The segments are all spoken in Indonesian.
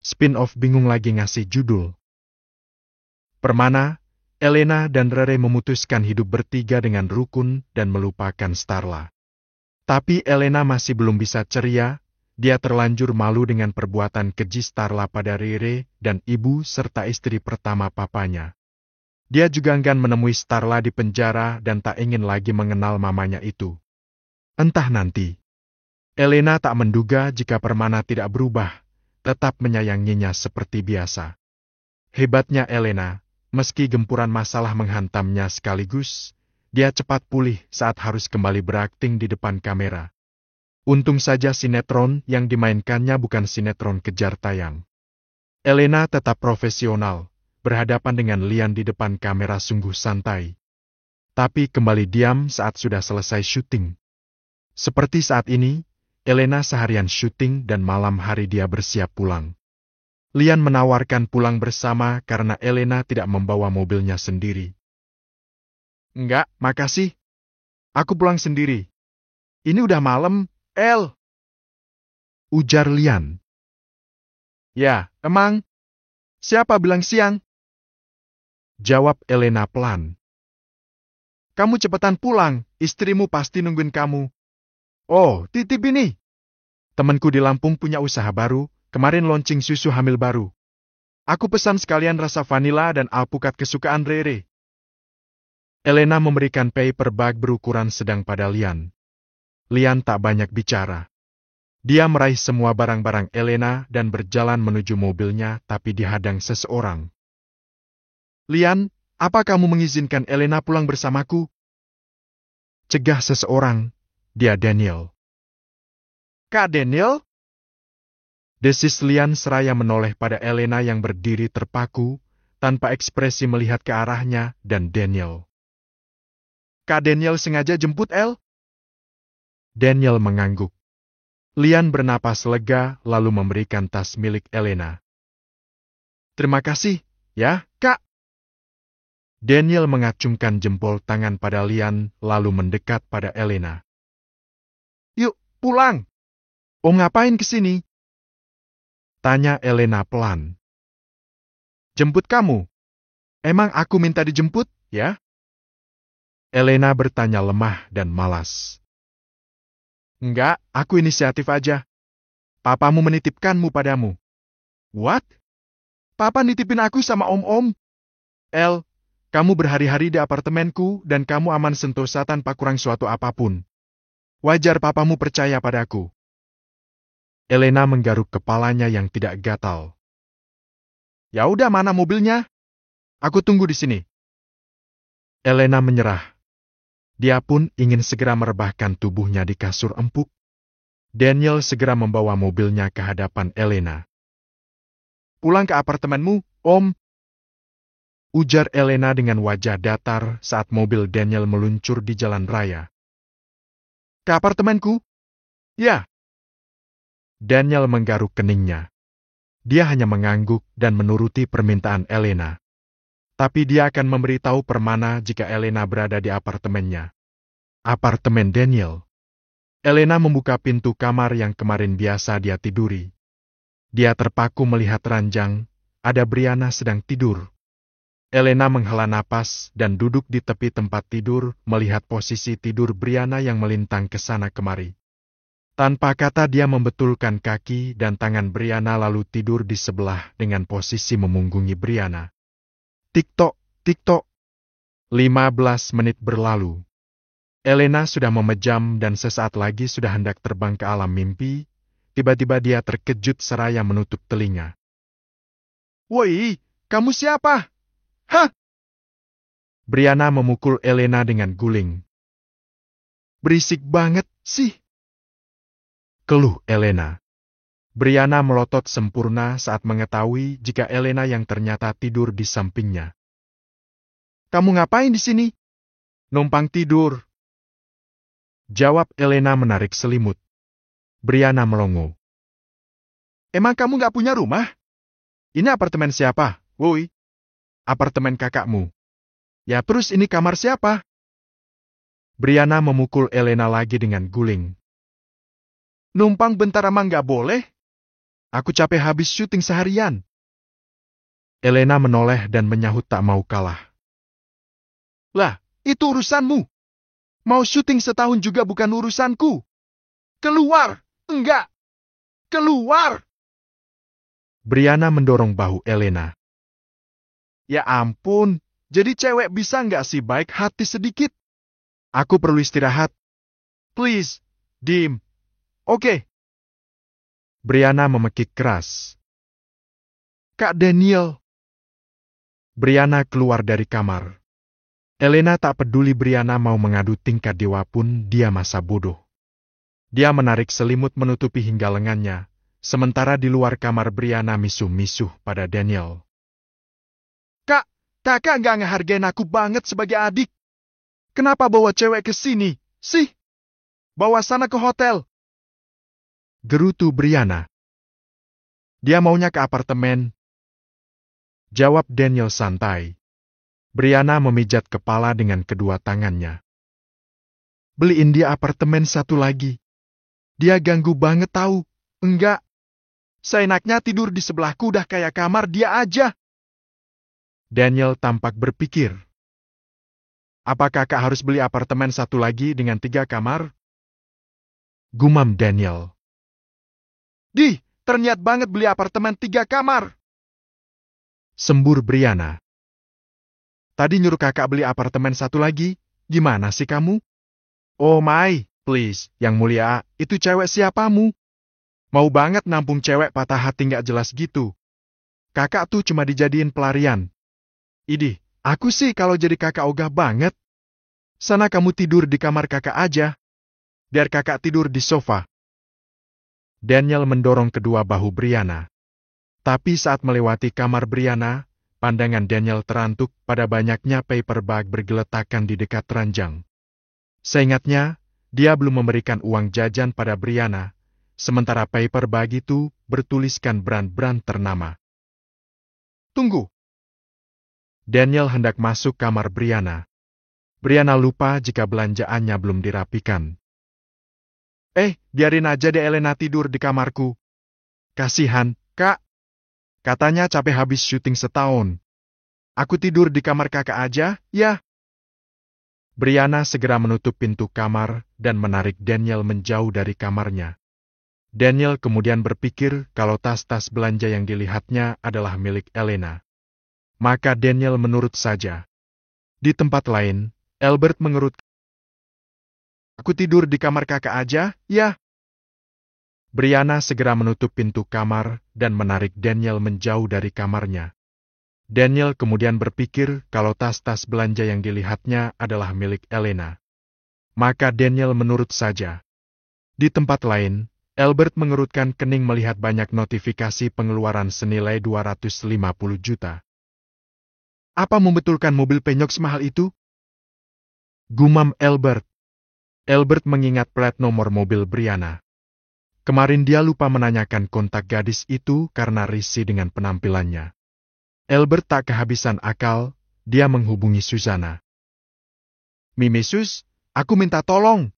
Spin-off bingung lagi ngasih judul. Permana, Elena dan Rere memutuskan hidup bertiga dengan rukun dan melupakan Starla. Tapi Elena masih belum bisa ceria, dia terlanjur malu dengan perbuatan keji Starla pada Rere dan ibu serta istri pertama papanya. Dia juga enggan menemui Starla di penjara dan tak ingin lagi mengenal mamanya itu. Entah nanti. Elena tak menduga jika Permana tidak berubah, tetap menyayanginya seperti biasa. Hebatnya Elena, meski gempuran masalah menghantamnya sekaligus, dia cepat pulih saat harus kembali berakting di depan kamera. Untung saja sinetron yang dimainkannya bukan sinetron kejar tayang. Elena tetap profesional, berhadapan dengan Lian di depan kamera sungguh santai. Tapi kembali diam saat sudah selesai syuting. Seperti saat ini, Elena seharian syuting dan malam hari dia bersiap pulang. Lian menawarkan pulang bersama karena Elena tidak membawa mobilnya sendiri. Enggak, makasih. Aku pulang sendiri. Ini udah malam, El. Ujar Lian. Ya, emang. Siapa bilang siang? Jawab Elena pelan. Kamu cepetan pulang, istrimu pasti nungguin kamu. Oh, titip ini. Temanku di Lampung punya usaha baru, kemarin launching susu hamil baru. Aku pesan sekalian rasa vanila dan alpukat kesukaan Rere. Elena memberikan paper bag berukuran sedang pada Lian. Lian tak banyak bicara. Dia meraih semua barang-barang Elena dan berjalan menuju mobilnya tapi dihadang seseorang. Lian, apa kamu mengizinkan Elena pulang bersamaku? Cegah seseorang, dia Daniel. Kak Daniel? Desis Lian seraya menoleh pada Elena yang berdiri terpaku, tanpa ekspresi melihat ke arahnya dan Daniel. Kak Daniel sengaja jemput El? Daniel mengangguk. Lian bernapas lega lalu memberikan tas milik Elena. Terima kasih, ya, Kak. Daniel mengacungkan jempol tangan pada Lian lalu mendekat pada Elena. Yuk, pulang. Om ngapain kesini? Tanya Elena pelan. Jemput kamu. Emang aku minta dijemput, ya? Elena bertanya lemah dan malas. Enggak, aku inisiatif aja. Papamu menitipkanmu padamu. What? Papa nitipin aku sama om-om? El, kamu berhari-hari di apartemenku dan kamu aman sentosa tanpa kurang suatu apapun. Wajar papamu percaya padaku. Elena menggaruk kepalanya yang tidak gatal. Ya udah, mana mobilnya? Aku tunggu di sini. Elena menyerah. Dia pun ingin segera merebahkan tubuhnya di kasur empuk. Daniel segera membawa mobilnya ke hadapan Elena. Pulang ke apartemenmu, Om. Ujar Elena dengan wajah datar saat mobil Daniel meluncur di jalan raya. Ke apartemenku? Ya. Daniel menggaruk keningnya. Dia hanya mengangguk dan menuruti permintaan Elena. Tapi dia akan memberitahu Permana jika Elena berada di apartemennya. Apartemen Daniel. Elena membuka pintu kamar yang kemarin biasa dia tiduri. Dia terpaku melihat ranjang, ada Brianna sedang tidur. Elena menghela napas dan duduk di tepi tempat tidur melihat posisi tidur Brianna yang melintang ke sana kemari. Tanpa kata dia membetulkan kaki dan tangan Brianna lalu tidur di sebelah dengan posisi memunggungi Brianna. Tik-tok, tik-tok. 15 menit berlalu. Elena sudah memejam dan sesaat lagi sudah hendak terbang ke alam mimpi. Tiba-tiba dia terkejut seraya menutup telinga. Woi, kamu siapa? Hah? Brianna memukul Elena dengan guling. Berisik banget sih. Keluh Elena. Brianna melotot sempurna saat mengetahui jika Elena yang ternyata tidur di sampingnya. Kamu ngapain di sini? Numpang tidur. Jawab Elena menarik selimut. Brianna melongo. Emang kamu gak punya rumah? Ini apartemen siapa, woi? Apartemen kakakmu. Ya terus ini kamar siapa? Brianna memukul Elena lagi dengan guling. Numpang bentar emang gak boleh? Aku capek habis syuting seharian. Elena menoleh dan menyahut tak mau kalah. Lah, itu urusanmu. Mau syuting setahun juga bukan urusanku. Keluar! Enggak! Keluar! Brianna mendorong bahu Elena. Ya ampun, jadi cewek bisa nggak sih baik hati sedikit? Aku perlu istirahat. Please, Dim. Oke. Brianna memekik keras. Kak Daniel. Brianna keluar dari kamar. Elena tak peduli Brianna mau mengadu tingkat dewa pun dia masa bodoh. Dia menarik selimut menutupi hingga lengannya, sementara di luar kamar Brianna misuh-misuh pada Daniel. Kak, kakak nggak ngehargain aku banget sebagai adik. Kenapa bawa cewek ke sini, sih? Bawa sana ke hotel. Gerutu Brianna. Dia maunya ke apartemen. Jawab Daniel santai. Brianna memijat kepala dengan kedua tangannya. Beliin dia apartemen satu lagi. Dia ganggu banget tahu. Enggak. Seenaknya tidur di sebelahku udah kayak kamar dia aja. Daniel tampak berpikir. Apa kakak harus beli apartemen satu lagi dengan 3 kamar? Gumam Daniel. Terniat banget beli apartemen 3 kamar. Sembur Brianna. Tadi nyuruh kakak beli apartemen satu lagi, gimana sih kamu? Oh my, please, yang mulia, itu cewek siapamu? Mau banget nampung cewek patah hati nggak jelas gitu. Kakak tuh cuma dijadiin pelarian. Idih, aku sih kalau jadi kakak ogah banget. Sana kamu tidur di kamar kakak aja. Biar kakak tidur di sofa. Daniel mendorong kedua bahu Brianna. Tapi saat melewati kamar Brianna, pandangan Daniel terantuk pada banyaknya paper bag bergeletakan di dekat ranjang. Seingatnya, dia belum memberikan uang jajan pada Brianna, sementara paper bag itu bertuliskan brand-brand ternama. Tunggu. Daniel hendak masuk kamar Brianna. Brianna lupa jika belanjaannya belum dirapikan. Biarin aja deh Elena tidur di kamarku. Kasihan, Kak. Katanya capek habis syuting setahun. Aku tidur di kamar kakak aja, ya. Brianna segera menutup pintu kamar dan menarik Daniel menjauh dari kamarnya. Daniel kemudian berpikir kalau tas-tas belanja yang dilihatnya adalah milik Elena. Maka Daniel menurut saja. Di tempat lain, Albert mengerut. Aku tidur di kamar kakak aja, ya. Brianna segera menutup pintu kamar dan menarik Daniel menjauh dari kamarnya. Daniel kemudian berpikir kalau tas-tas belanja yang dilihatnya adalah milik Elena. Maka Daniel menurut saja. Di tempat lain, Albert mengerutkan kening melihat banyak notifikasi pengeluaran senilai 250 juta. Apa membetulkan mobil penyok semahal itu? Gumam Albert. Albert mengingat plat nomor mobil Brianna. Kemarin dia lupa menanyakan kontak gadis itu karena risih dengan penampilannya. Albert tak kehabisan akal, dia menghubungi Susanna. Mimi Sus, aku minta tolong.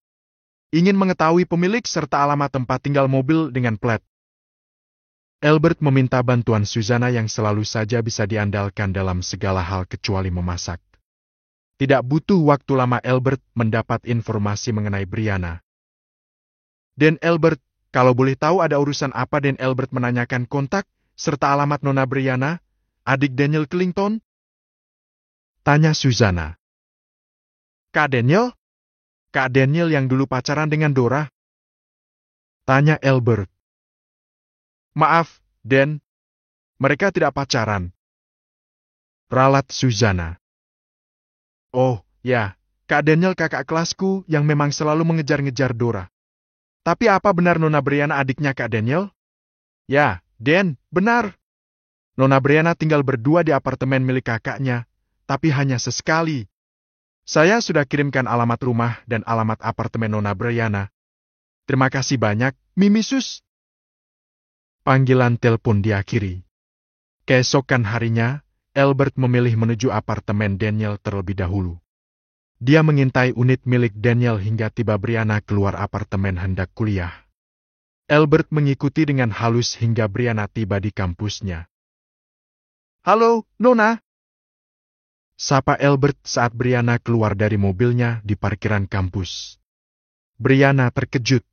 Ingin mengetahui pemilik serta alamat tempat tinggal mobil dengan plat. Albert meminta bantuan Susanna yang selalu saja bisa diandalkan dalam segala hal kecuali memasak. Tidak butuh waktu lama Albert mendapat informasi mengenai Brianna. Dan Albert, kalau boleh tahu ada urusan apa Dan Albert menanyakan kontak serta alamat Nona Brianna, adik Daniel Clinton? Tanya Susanna. Kak Daniel? Kak Daniel yang dulu pacaran dengan Dora? Tanya Albert. Maaf, Dan. Mereka tidak pacaran. Ralat Susanna. Oh, ya, Kak Daniel kakak kelasku yang memang selalu mengejar-ngejar Dora. Tapi apa benar Nona Brianna adiknya Kak Daniel? Ya, Dan, benar. Nona Brianna tinggal berdua di apartemen milik kakaknya, tapi hanya sesekali. Saya sudah kirimkan alamat rumah dan alamat apartemen Nona Brianna. Terima kasih banyak, Mimi Sus. Panggilan telepon diakhiri. Keesokan harinya, Albert memilih menuju apartemen Daniel terlebih dahulu. Dia mengintai unit milik Daniel hingga tiba Brianna keluar apartemen hendak kuliah. Albert mengikuti dengan halus hingga Brianna tiba di kampusnya. "Halo, Nona," sapa Albert saat Brianna keluar dari mobilnya di parkiran kampus. Brianna terkejut.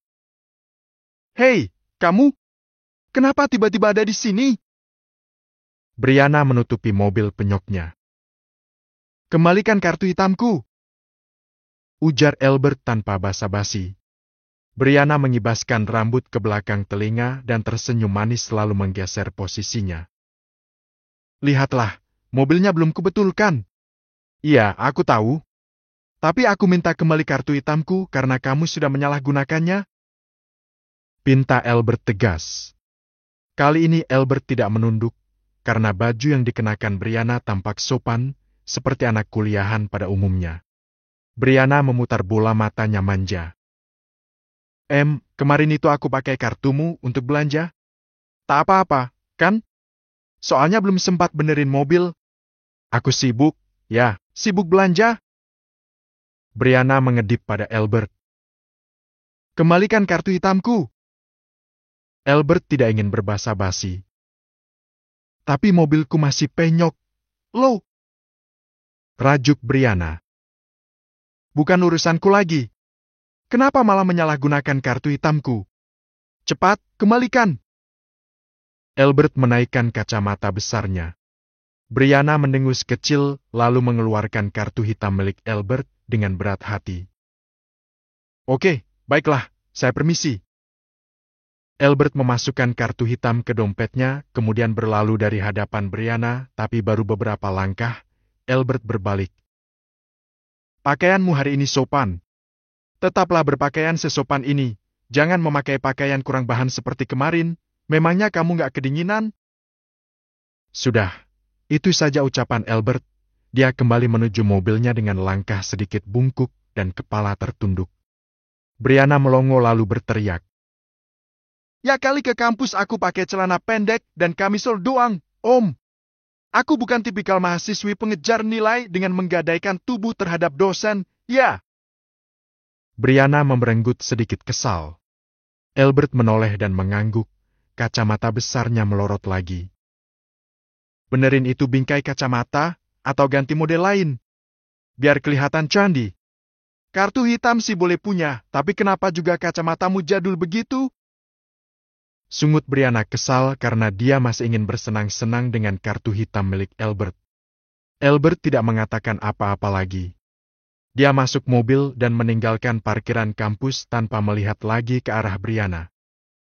"Hei, kamu! Kenapa tiba-tiba ada di sini?" Brianna menutupi mobil penyoknya. "Kembalikan kartu hitamku," ujar Albert tanpa basa-basi. Brianna mengibaskan rambut ke belakang telinga dan tersenyum manis lalu menggeser posisinya. "Lihatlah, mobilnya belum kubetulkan." "Iya, aku tahu. Tapi aku minta kembali kartu hitamku karena kamu sudah menyalahgunakannya," pinta Albert tegas. Kali ini Albert tidak menunduk, karena baju yang dikenakan Brianna tampak sopan, seperti anak kuliahan pada umumnya. Brianna memutar bola matanya manja. Kemarin itu aku pakai kartumu untuk belanja?" "Tak apa-apa, kan? Soalnya belum sempat benerin mobil." "Aku sibuk, ya, sibuk belanja." Brianna mengedip pada Albert. "Kembalikan kartu hitamku." Albert tidak ingin berbasa-basi. "Tapi mobilku masih penyok, loh," rajuk Brianna. "Bukan urusanku lagi. Kenapa malah menyalahgunakan kartu hitamku? Cepat, kembalikan." Albert menaikkan kacamata besarnya. Brianna mendengus kecil lalu mengeluarkan kartu hitam milik Albert dengan berat hati. "Oke, baiklah, saya permisi." Albert memasukkan kartu hitam ke dompetnya, kemudian berlalu dari hadapan Brianna, tapi baru beberapa langkah, Albert berbalik. "Pakaianmu hari ini sopan. Tetaplah berpakaian sesopan ini. Jangan memakai pakaian kurang bahan seperti kemarin. Memangnya kamu nggak kedinginan?" Sudah, itu saja ucapan Albert. Dia kembali menuju mobilnya dengan langkah sedikit bungkuk dan kepala tertunduk. Brianna melongo lalu berteriak. "Ya kali ke kampus aku pakai celana pendek dan kamisol doang, Om. Aku bukan tipikal mahasiswi pengejar nilai dengan menggadaikan tubuh terhadap dosen, ya." Brianna memerenggut sedikit kesal. Albert menoleh dan mengangguk, kacamata besarnya melorot lagi. "Benerin itu bingkai kacamata, atau ganti model lain. Biar kelihatan candi. Kartu hitam sih boleh punya, tapi kenapa juga kacamatamu jadul begitu?" Sungut Brianna kesal karena dia masih ingin bersenang-senang dengan kartu hitam milik Albert. Albert tidak mengatakan apa-apa lagi. Dia masuk mobil dan meninggalkan parkiran kampus tanpa melihat lagi ke arah Brianna.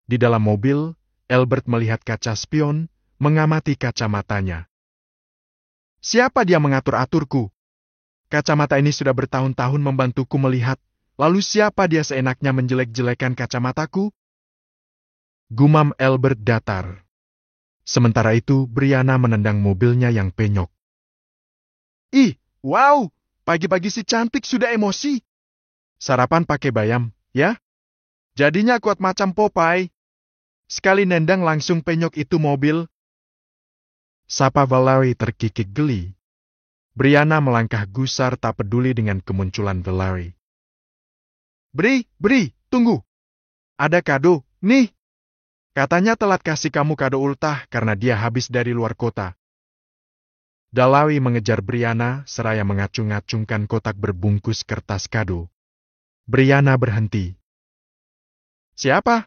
Di dalam mobil, Albert melihat kaca spion, mengamati kacamatanya. Siapa dia mengatur-aturku? Kacamata ini sudah bertahun-tahun membantuku melihat, lalu siapa dia seenaknya menjelek-jelekan kacamataku? Gumam Albert datar. Sementara itu, Brianna menendang mobilnya yang penyok. "Ih, wow! Pagi-pagi si cantik sudah emosi. Sarapan pakai bayam, ya? Jadinya kuat macam Popeye. Sekali nendang langsung penyok itu mobil." Sapa Valerie terkikik geli. Brianna melangkah gusar tak peduli dengan kemunculan Valerie. Bri, tunggu. Ada kado, nih. Katanya telat kasih kamu kado ultah karena dia habis dari luar kota." Dalawi mengejar Brianna seraya mengacung-acungkan kotak berbungkus kertas kado. Brianna berhenti. "Siapa?"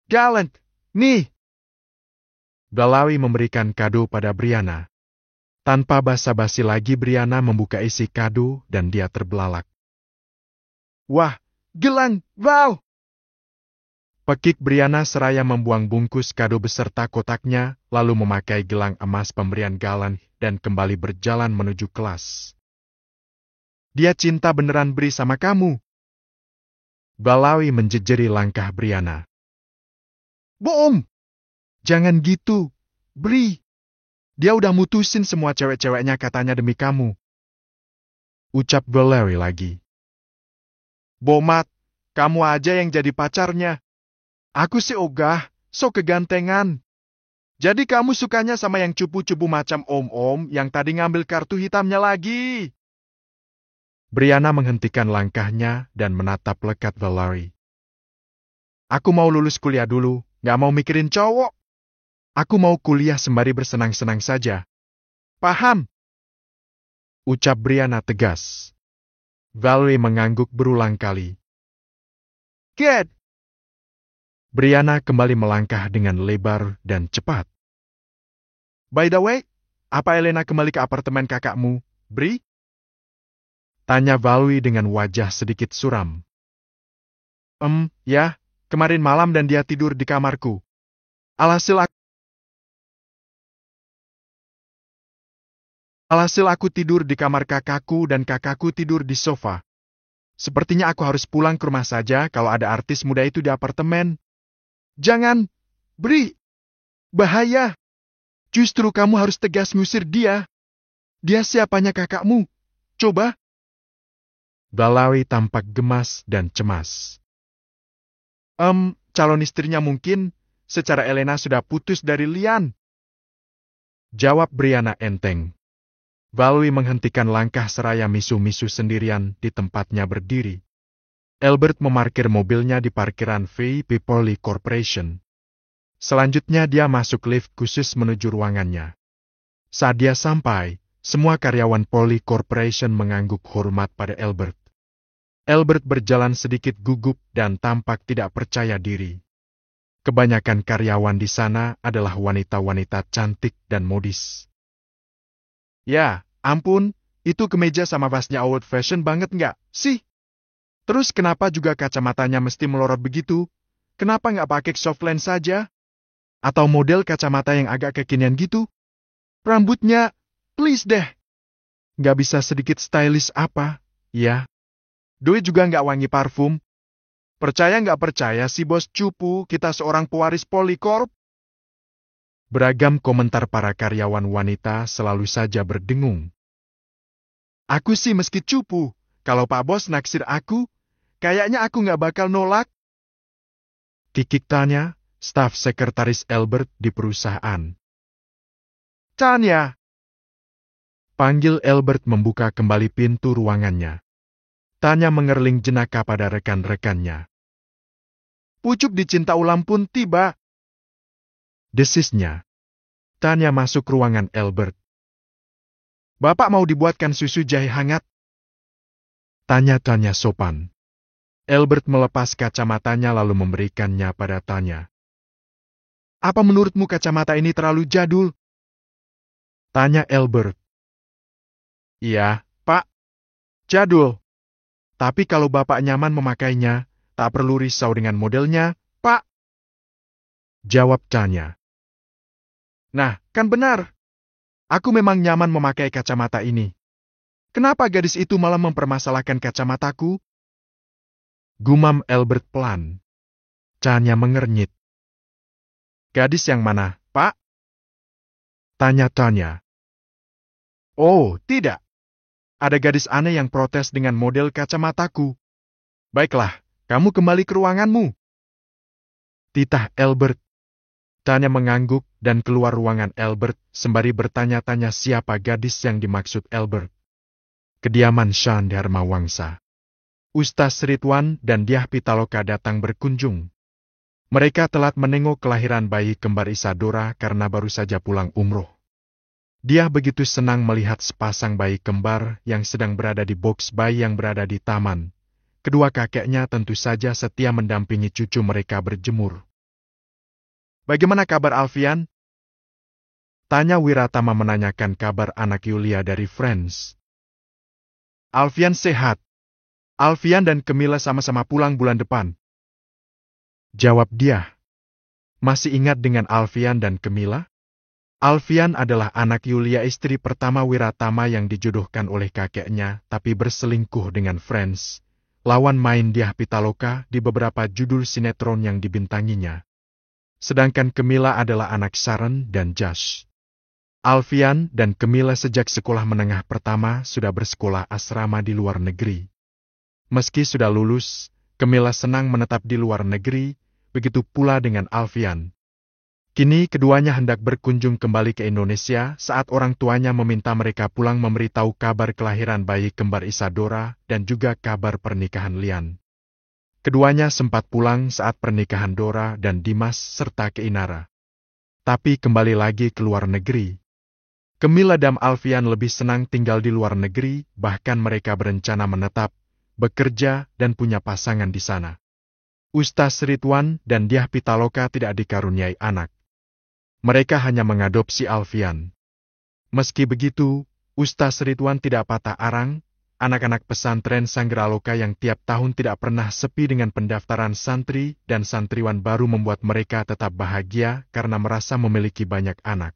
"Gallant, nih." Dalawi memberikan kado pada Brianna. Tanpa basa-basi lagi Brianna membuka isi kado dan dia terbelalak. "Wah, gelang, wow!" Pekik Brianna seraya membuang bungkus kado beserta kotaknya, lalu memakai gelang emas pemberian Gallant dan kembali berjalan menuju kelas. "Dia cinta beneran Bri sama kamu." Dalawi menjejeri langkah Brianna. "Bohong! Jangan gitu, Bri. Dia udah mutusin semua cewek-ceweknya katanya demi kamu." Ucap Valerie lagi. "Bomat, kamu aja yang jadi pacarnya. Aku sih ogah, so kegantengan. Jadi kamu sukanya sama yang cupu-cupu macam om-om yang tadi ngambil kartu hitamnya lagi." Brianna menghentikan langkahnya dan menatap lekat Valerie. Aku mau lulus kuliah dulu, nggak mau mikirin cowok. Aku mau kuliah sembari bersenang-senang saja. Paham? Ucap Brianna tegas. Valerie mengangguk berulang kali. Get! Brianna kembali melangkah dengan lebar dan cepat. By the way, apa Elena kembali ke apartemen kakakmu, Bri? Tanya Valerie dengan wajah sedikit suram. Ya, kemarin malam dan dia tidur di kamarku. Alhasil aku tidur di kamar kakakku dan kakakku tidur di sofa. Sepertinya aku harus pulang ke rumah saja kalau ada artis muda itu di apartemen. Jangan, Bri. Bahaya. Justru kamu harus tegas ngusir dia. Dia siapanya kakakmu? Coba. Valerie tampak gemas dan cemas. Calon istrinya mungkin. Secara Elena sudah putus dari Lian. Jawab Brianna enteng. Valerie menghentikan langkah seraya misu-misu sendirian di tempatnya berdiri. Albert memarkir mobilnya di parkiran VIP Poly Corporation. Selanjutnya dia masuk lift khusus menuju ruangannya. Saat dia sampai, semua karyawan Poly Corporation mengangguk hormat pada Albert. Albert berjalan sedikit gugup dan tampak tidak percaya diri. Kebanyakan karyawan di sana adalah wanita-wanita cantik dan modis. Ya, ampun, itu kemeja sama vasnya old fashion banget nggak sih? Terus kenapa juga kacamatanya mesti melorot begitu? Kenapa nggak pakai soft lens saja? Atau model kacamata yang agak kekinian gitu? Rambutnya, please deh. Nggak bisa sedikit stylish apa? Ya. Doi juga nggak wangi parfum. Percaya nggak percaya si bos cupu kita seorang pewaris Polycorp? Beragam komentar para karyawan wanita selalu saja berdengung. Aku sih meski cupu, kalau Pak Bos naksir aku, kayaknya aku nggak bakal nolak. Kikik tanya, staf sekretaris Albert di perusahaan. Tanya. Panggil Albert membuka kembali pintu ruangannya. Tanya mengerling jenaka pada rekan-rekannya. Pucuk dicinta ulam pun tiba. Desisnya. Tanya masuk ruangan Albert. Bapak mau dibuatkan susu jahe hangat? Tanya sopan. Albert melepas kacamatanya lalu memberikannya pada Tanya. Apa menurutmu kacamata ini terlalu jadul? Tanya Albert. Iya, Pak. Jadul. Tapi kalau Bapak nyaman memakainya, tak perlu risau dengan modelnya, Pak. Jawab Tanya. Nah, kan benar. Aku memang nyaman memakai kacamata ini. Kenapa gadis itu malah mempermasalahkan kacamataku? Gumam Albert pelan. Tanya mengernyit. Gadis yang mana, Pak? Tanya. Oh, tidak. Ada gadis aneh yang protes dengan model kacamataku. Baiklah, kamu kembali ke ruanganmu. Titah Albert. Tanya mengangguk dan keluar ruangan Albert sembari bertanya-tanya siapa gadis yang dimaksud Albert. Kediaman Shan Dharma Wangsa. Ustaz Ridwan dan Dyah Pitaloka datang berkunjung. Mereka telat menengok kelahiran bayi kembar Isadora karena baru saja pulang umroh. Dia begitu senang melihat sepasang bayi kembar yang sedang berada di box bayi yang berada di taman. Kedua kakeknya tentu saja setia mendampingi cucu mereka berjemur. Bagaimana kabar Alfian? Tanya Wiratama menanyakan kabar anak Yulia dari Friends. Alfian sehat. Alfian dan Camilla sama-sama pulang bulan depan. Jawab dia. Masih ingat dengan Alfian dan Camilla? Alfian adalah anak Yulia istri pertama Wiratama yang dijodohkan oleh kakeknya tapi berselingkuh dengan Friends, lawan main Dyah Pitaloka di beberapa judul sinetron yang dibintanginya. Sedangkan Camilla adalah anak Sharon dan Josh. Alfian dan Camilla sejak sekolah menengah pertama sudah bersekolah asrama di luar negeri. Meski sudah lulus, Camilla senang menetap di luar negeri, begitu pula dengan Alfian. Kini keduanya hendak berkunjung kembali ke Indonesia saat orang tuanya meminta mereka pulang memberitahu kabar kelahiran bayi kembar Isadora dan juga kabar pernikahan Lian. Keduanya sempat pulang saat pernikahan Dora dan Dimas serta Keinara. Tapi kembali lagi ke luar negeri. Camilla dan Alfian lebih senang tinggal di luar negeri, bahkan mereka berencana menetap, bekerja, dan punya pasangan di sana. Ustaz Ridwan dan Dyah Pitaloka tidak dikaruniai anak. Mereka hanya mengadopsi Alfian. Meski begitu, Ustaz Ridwan tidak patah arang. Anak-anak pesantren Sanggeraloka yang tiap tahun tidak pernah sepi dengan pendaftaran santri dan santriwan baru membuat mereka tetap bahagia karena merasa memiliki banyak anak.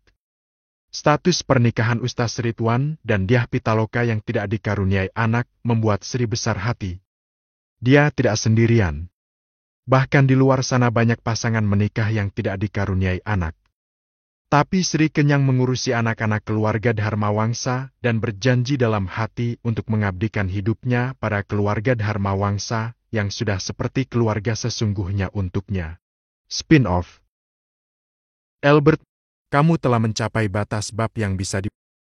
Status pernikahan Ustaz Ridwan dan Dyah Pitaloka yang tidak dikaruniai anak membuat Sri besar hati. Dia tidak sendirian. Bahkan di luar sana banyak pasangan menikah yang tidak dikaruniai anak. Tapi Sri kenyang mengurusi anak-anak keluarga Dharmawangsa dan berjanji dalam hati untuk mengabdikan hidupnya pada keluarga Dharmawangsa yang sudah seperti keluarga sesungguhnya untuknya. Spin-off. Albert, kamu telah mencapai batas bab yang bisa